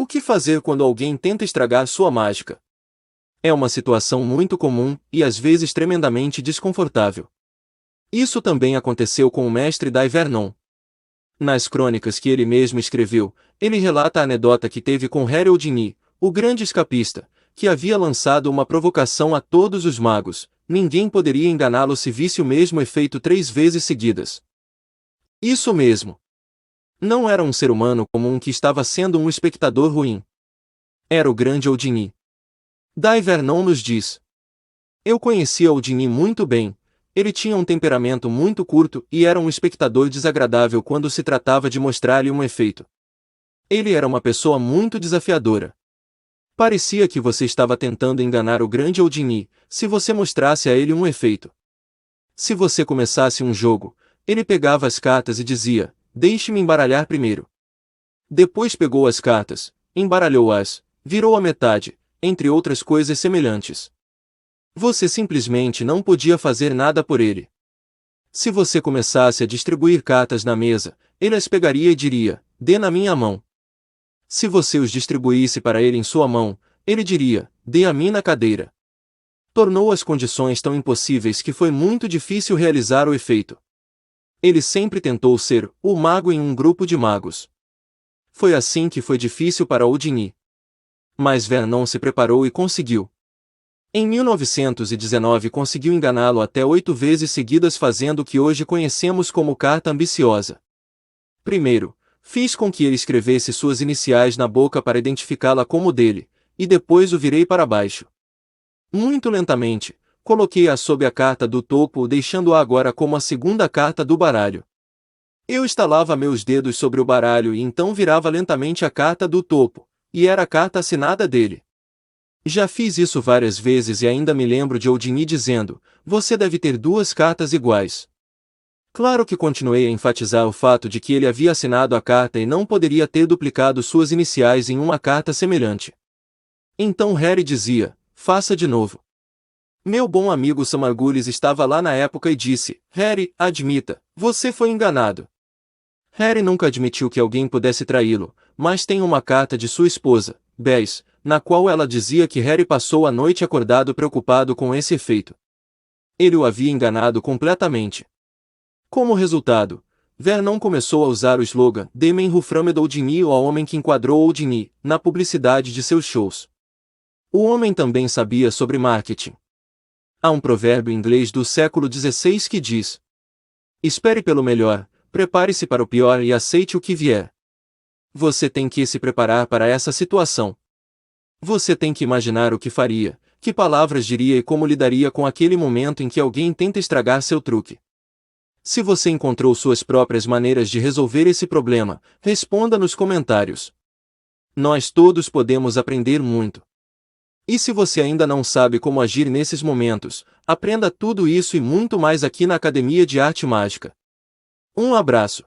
O que fazer quando alguém tenta estragar sua mágica? É uma situação muito comum e às vezes tremendamente desconfortável. Isso também aconteceu com o mestre Dai Vernon. Nas crônicas que ele mesmo escreveu, ele relata a anedota que teve com Harry Houdini, o grande escapista, que havia lançado uma provocação a todos os magos: ninguém poderia enganá-lo se visse o mesmo efeito 3 vezes seguidas. Isso mesmo. Não era um ser humano comum que estava sendo um espectador ruim. Era o grande Houdini. Dai Vernon nos diz: eu conhecia Houdini muito bem. Ele tinha um temperamento muito curto e era um espectador desagradável quando se tratava de mostrar-lhe um efeito. Ele era uma pessoa muito desafiadora. Parecia que você estava tentando enganar o grande Houdini, se você mostrasse a ele um efeito. Se você começasse um jogo, ele pegava as cartas e dizia: deixe-me embaralhar primeiro. Depois pegou as cartas, embaralhou-as, virou a metade, entre outras coisas semelhantes. Você simplesmente não podia fazer nada por ele. Se você começasse a distribuir cartas na mesa, ele as pegaria e diria: dê na minha mão. Se você os distribuísse para ele em sua mão, ele diria: dê a mim na cadeira. Tornou as condições tão impossíveis que foi muito difícil realizar o efeito. Ele sempre tentou ser o mago em um grupo de magos. Foi assim que foi difícil para Houdini. Mas Vernon se preparou e conseguiu. Em 1919 conseguiu enganá-lo até 8 vezes seguidas, fazendo o que hoje conhecemos como carta ambiciosa. Primeiro, fiz com que ele escrevesse suas iniciais na boca para identificá-la como dele, e depois o virei para baixo. Muito lentamente, coloquei-a sob a carta do topo, deixando-a agora como a segunda carta do baralho. Eu estalava meus dedos sobre o baralho e então virava lentamente a carta do topo, e era a carta assinada dele. Já fiz isso várias vezes e ainda me lembro de Houdini dizendo: você deve ter 2 cartas iguais. Claro que continuei a enfatizar o fato de que ele havia assinado a carta e não poderia ter duplicado suas iniciais em uma carta semelhante. Então Harry dizia: faça de novo. Meu bom amigo Sam Margulies estava lá na época e disse: Harry, admita, você foi enganado. Harry nunca admitiu que alguém pudesse traí-lo, mas tem uma carta de sua esposa, Bess, na qual ela dizia que Harry passou a noite acordado preocupado com esse efeito. Ele o havia enganado completamente. Como resultado, Vernon começou a usar o slogan "The Man Who Framed Houdini", ou "O Homem que Enquadrou Houdini", na publicidade de seus shows. O homem também sabia sobre marketing. Há um provérbio inglês do século XVI que diz: espere pelo melhor, prepare-se para o pior e aceite o que vier. Você tem que se preparar para essa situação. Você tem que imaginar o que faria, que palavras diria e como lidaria com aquele momento em que alguém tenta estragar seu truque. Se você encontrou suas próprias maneiras de resolver esse problema, responda nos comentários. Nós todos podemos aprender muito. E se você ainda não sabe como agir nesses momentos, aprenda tudo isso e muito mais aqui na Academia de Arte Mágica. Um abraço.